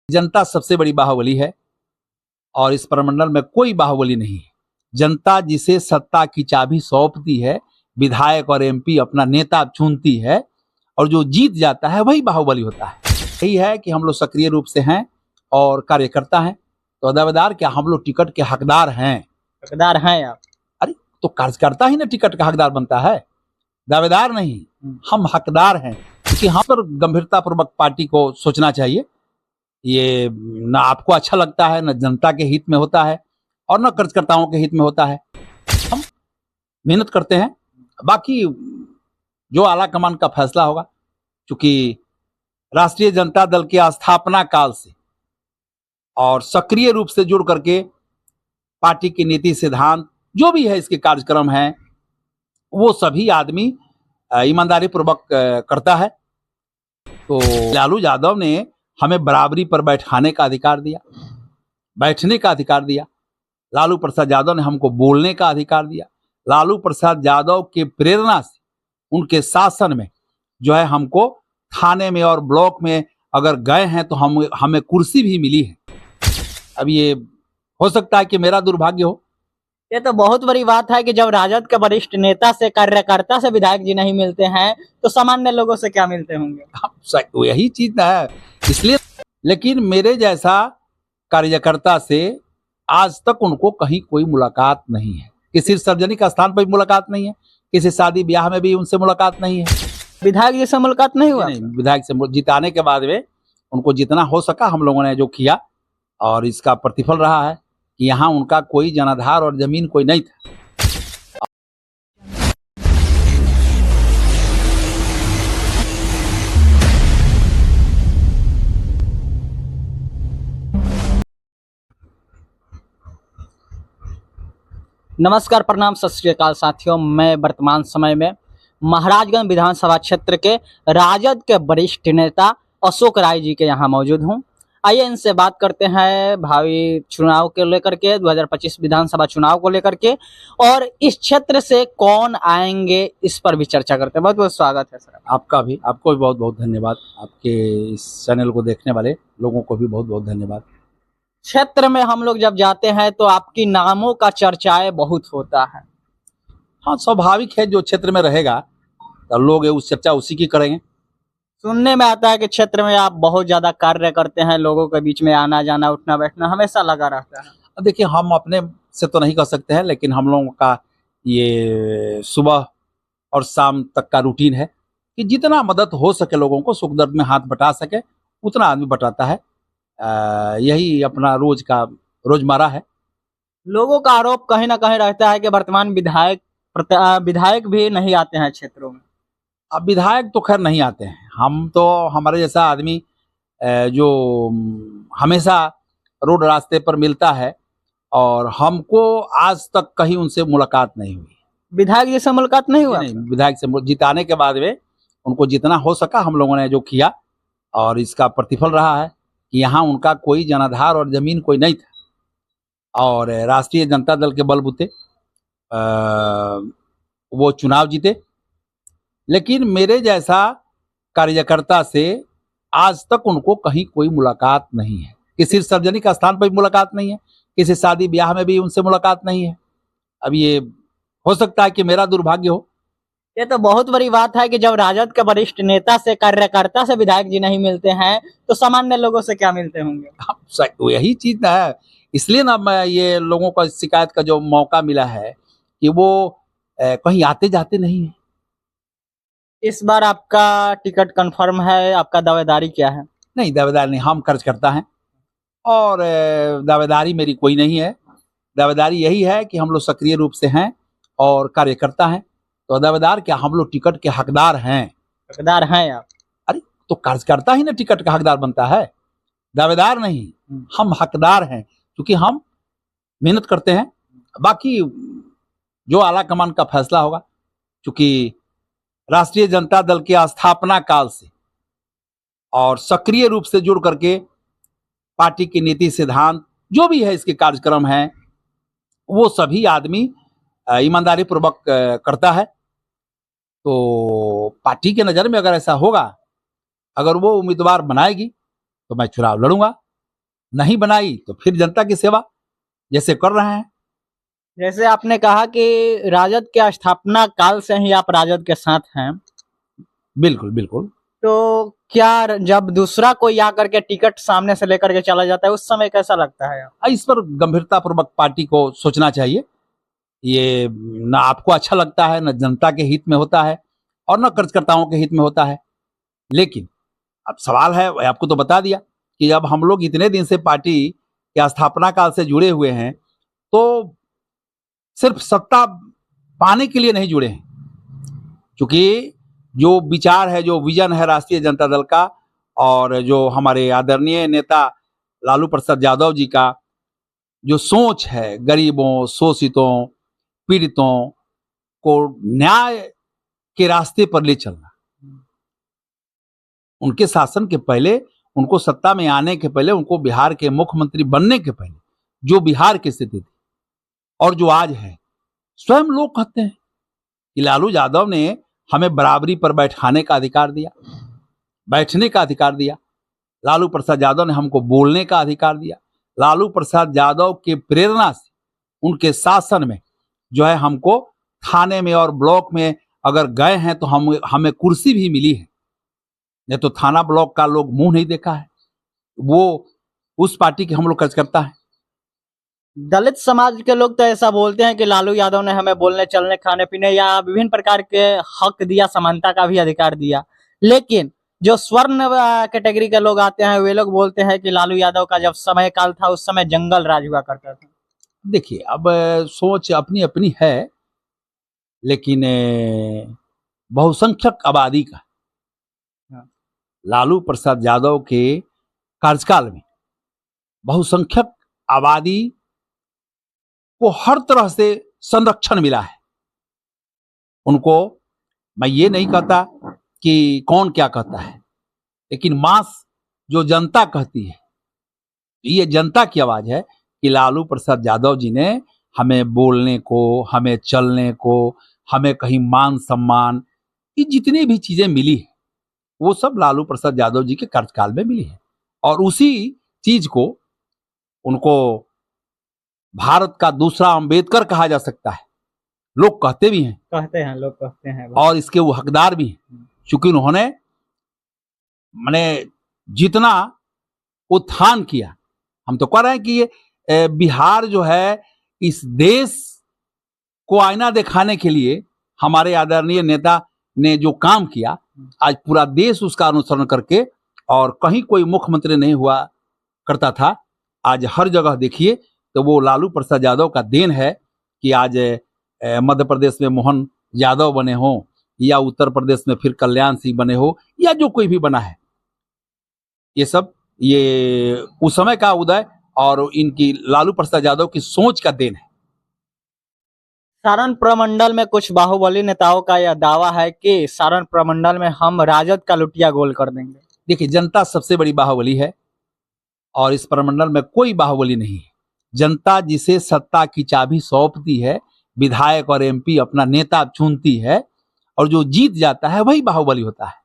जनता सबसे बड़ी बाहुबली है और इस प्रमंडल में कोई बाहुबली नहीं है। जनता जिसे सत्ता की चाबी सौंपती है, विधायक और एमपी अपना नेता चुनती है और जो जीत जाता है वही बाहुबली होता है। यही है कि हम लोग सक्रिय रूप से हैं और कार्यकर्ता हैं। तो दावेदार क्या, हम लोग टिकट के हकदार हैं। हकदार हैं आप? अरे तो कार्यकर्ता ही ना टिकट का हकदार बनता है, दावेदार नहीं। हम हकदार हैं क्योंकि हम पर गंभीरता पूर्वक पार्टी को सोचना चाहिए। ये ना आपको अच्छा लगता है, न जनता के हित में होता है और न कार्यकर्ताओं के हित में होता है। हम मेहनत करते हैं, बाकी जो आला कमान का फैसला होगा। क्योंकि राष्ट्रीय जनता दल के स्थापना काल से और सक्रिय रूप से जुड़ करके पार्टी की नीति सिद्धांत जो भी है, इसके कार्यक्रम हैं, वो सभी आदमी ईमानदारी पूर्वक करता है। तो लालू यादव ने हमें बराबरी पर बैठाने का अधिकार दिया, बैठने का अधिकार दिया। लालू प्रसाद यादव ने हमको बोलने का अधिकार दिया। लालू प्रसाद यादव के प्रेरणा से, उनके शासन में जो है, हमको थाने में और ब्लॉक में अगर गए हैं तो हमें कुर्सी भी मिली है। अब ये हो सकता है कि मेरा दुर्भाग्य हो। ये तो बहुत बड़ी बात है कि जब राजद के वरिष्ठ नेता से, कार्यकर्ता से विधायक जी नहीं मिलते हैं तो सामान्य लोगों से क्या मिलते होंगे? यही चीज है, इसलिए। लेकिन मेरे जैसा कार्यकर्ता से आज तक उनको कहीं कोई मुलाकात नहीं है, किसी सार्वजनिक स्थान पर भी मुलाकात नहीं है, किसी शादी ब्याह में भी उनसे मुलाकात नहीं है। विधायक जी से मुलाकात नहीं हुआ? नहीं, विधायक से जिताने के बाद में उनको जितना हो सका हम लोगों ने जो किया, और इसका प्रतिफल रहा है कि यहाँ उनका कोई जनाधार और जमीन कोई नहीं था। नमस्कार, प्रणाम, सत श्री अकाल साथियों। मैं वर्तमान समय में महाराजगंज विधानसभा क्षेत्र के राजद के वरिष्ठ नेता अशोक राय जी के यहाँ मौजूद हूँ। आइए इनसे बात करते हैं भावी चुनाव को लेकर के, 2025 विधानसभा चुनाव को लेकर के, और इस क्षेत्र से कौन आएंगे इस पर भी चर्चा करते हैं। बहुत बहुत स्वागत है सर आपको भी बहुत बहुत धन्यवाद। आपके इस चैनल को देखने वाले लोगों को भी बहुत बहुत धन्यवाद। क्षेत्र में हम लोग जब जाते हैं तो आपकी नामों का चर्चाएं बहुत होता है। हाँ, स्वाभाविक है, जो क्षेत्र में रहेगा तो लोग उस चर्चा उसी की करेंगे। सुनने में आता है कि क्षेत्र में आप बहुत ज्यादा कार्य करते हैं, लोगों के बीच में आना जाना, उठना बैठना हमेशा लगा रहता है। देखिए, हम अपने से तो नहीं कर सकते हैं, लेकिन हम लोगों का ये सुबह और शाम तक का रूटीन है कि जितना मदद हो सके लोगों को, सुख दर्द में हाथ बटा सके उतना आदमी बटाता है। यही अपना रोजमर्रा है। लोगों का आरोप कहीं ना कहीं रहता है कि वर्तमान विधायक भी नहीं आते हैं क्षेत्रों में। अब विधायक तो खैर नहीं आते हैं, हम तो, हमारे जैसा आदमी जो हमेशा रोड रास्ते पर मिलता है, और हमको आज तक कहीं उनसे मुलाकात नहीं हुई। विधायक जी से मुलाकात नहीं हुआ? नहीं, विधायक से जिताने के बाद में उनको जितना हो सका हम लोगों ने जो किया, और इसका प्रतिफल रहा है कि यहाँ उनका कोई जनाधार और जमीन कोई नहीं था। और राष्ट्रीय जनता दल के बलबूते वो चुनाव जीते। लेकिन मेरे जैसा कार्यकर्ता से आज तक उनको कहीं कोई मुलाकात नहीं है, किसी सार्वजनिक स्थान पर भी मुलाकात नहीं है, किसी शादी ब्याह में भी उनसे मुलाकात नहीं है। अब ये हो सकता है कि मेरा दुर्भाग्य हो। ये तो बहुत बड़ी बात है कि जब राजद के वरिष्ठ नेता से, कार्यकर्ता से विधायक जी नहीं मिलते हैं तो सामान्य लोगों से क्या मिलते होंगे? यही चीज है, इसलिए ना मैं ये लोगों का शिकायत का जो मौका मिला है कि वो कहीं आते जाते नहीं है। इस बार आपका टिकट कंफर्म है? आपका दावेदारी क्या है? नहीं, दावेदारी नहीं, हम कार्यकर्ता हैं और दावेदारी मेरी कोई नहीं है। दावेदारी यही है कि हम लोग सक्रिय रूप से हैं और कार्यकर्ता हैं। तो दावेदार क्या, हम लोग टिकट के हकदार हैं। हकदार हैं आप? अरे तो कार्यकर्ता ही ना टिकट का हकदार बनता है, दावेदार नहीं। हम हकदार हैं क्योंकि हम मेहनत करते हैं, बाकी जो आला कमान का फैसला होगा। क्योंकि राष्ट्रीय जनता दल के स्थापना काल से और सक्रिय रूप से जुड़ करके पार्टी की नीति सिद्धांत जो भी है, इसके कार्यक्रम हैं, वो सभी आदमी ईमानदारी पूर्वक करता है। तो पार्टी के नजर में अगर ऐसा होगा, अगर वो उम्मीदवार बनाएगी तो मैं चुनाव लड़ूंगा। नहीं बनाई तो फिर जनता की सेवा जैसे कर रहे हैं। जैसे आपने कहा कि राजद के स्थापना काल से ही आप राजद के साथ हैं, बिल्कुल बिल्कुल। तो क्या जब दूसरा कोई आकर के टिकट सामने से लेकर के चला जाता है उस समय कैसा लगता है? इस पर गंभीरता पूर्वक पार्टी को सोचना चाहिए। ये न आपको अच्छा लगता है, न जनता के हित में होता है और न कार्यकर्ताओं के हित में होता है। लेकिन अब सवाल है, आपको तो बता दिया कि जब हम लोग इतने दिन से पार्टी के स्थापना काल से जुड़े हुए हैं तो सिर्फ सत्ता पाने के लिए नहीं जुड़े हैं, क्योंकि जो विचार है, जो विजन है राष्ट्रीय जनता दल का और जो हमारे आदरणीय नेता लालू प्रसाद यादव जी का जो सोच है, गरीबों, शोषितों, पीड़ितों को न्याय के रास्ते पर ले चलना। उनके शासन के पहले, उनको सत्ता में आने के पहले, उनको बिहार के मुख्यमंत्री बनने के पहले जो बिहार की स्थिति थी और जो आज है, स्वयं लोग कहते हैं कि लालू यादव ने हमें बराबरी पर बैठाने का अधिकार दिया, बैठने का अधिकार दिया। लालू प्रसाद यादव ने हमको बोलने का अधिकार दिया। लालू प्रसाद यादव के प्रेरणा से उनके शासन में जो है हमको थाने में और ब्लॉक में अगर गए हैं तो हमें कुर्सी भी मिली है। नहीं तो थाना ब्लॉक का लोग मुंह नहीं देखा है। वो उस पार्टी के हम लोग कार्यकर्ता हैं। दलित समाज के लोग तो ऐसा बोलते हैं कि लालू यादव ने हमें बोलने, चलने, खाने पीने या विभिन्न प्रकार के हक दिया, समानता का भी अधिकार दिया। लेकिन जो स्वर्ण कैटेगरी के लोग आते हैं वे लोग बोलते हैं कि लालू यादव का जब समय काल था उस समय जंगल राज हुआ करता था। देखिए, अब सोच अपनी अपनी है, लेकिन बहुसंख्यक आबादी का लालू प्रसाद यादव के कार्यकाल में बहुसंख्यक आबादी को हर तरह से संरक्षण मिला है। उनको मैं ये नहीं कहता कि कौन क्या कहता है, लेकिन मास जो जनता कहती है, ये जनता की आवाज है कि लालू प्रसाद यादव जी ने हमें बोलने को, हमें चलने को, हमें कहीं मान सम्मान, ये जितनी भी चीजें मिली है वो सब लालू प्रसाद यादव जी के कार्यकाल में मिली है। और उसी चीज को उनको भारत का दूसरा अंबेडकर कहा जा सकता है। लोग कहते भी हैं, लोग कहते हैं और इसके वो हकदार भी हैं, क्योंकि उन्होंने माने जितना उत्थान किया। हम तो कह रहे हैं कि ये बिहार जो है इस देश को आईना दिखाने के लिए हमारे आदरणीय नेता ने जो काम किया, आज पूरा देश उसका अनुसरण करके, और कहीं कोई मुख्यमंत्री नहीं हुआ करता था, आज हर जगह देखिए तो वो लालू प्रसाद यादव का देन है कि आज मध्य प्रदेश में मोहन यादव बने हों या उत्तर प्रदेश में फिर कल्याण सिंह बने हो या जो कोई भी बना है। ये सब ये उस समय का उदय और इनकी लालू प्रसाद यादव की सोच का देन है। सारण प्रमंडल में कुछ बाहुबली नेताओं का यह दावा है कि सारण प्रमंडल में हम राजद का लुटिया गोल कर देंगे। देखिए, जनता सबसे बड़ी बाहुबली है और इस प्रमंडल में कोई बाहुबली नहीं है। जनता जिसे सत्ता की चाबी सौंपती है, विधायक और एमपी अपना नेता चुनती है, और जो जीत जाता है वही बाहुबली होता है।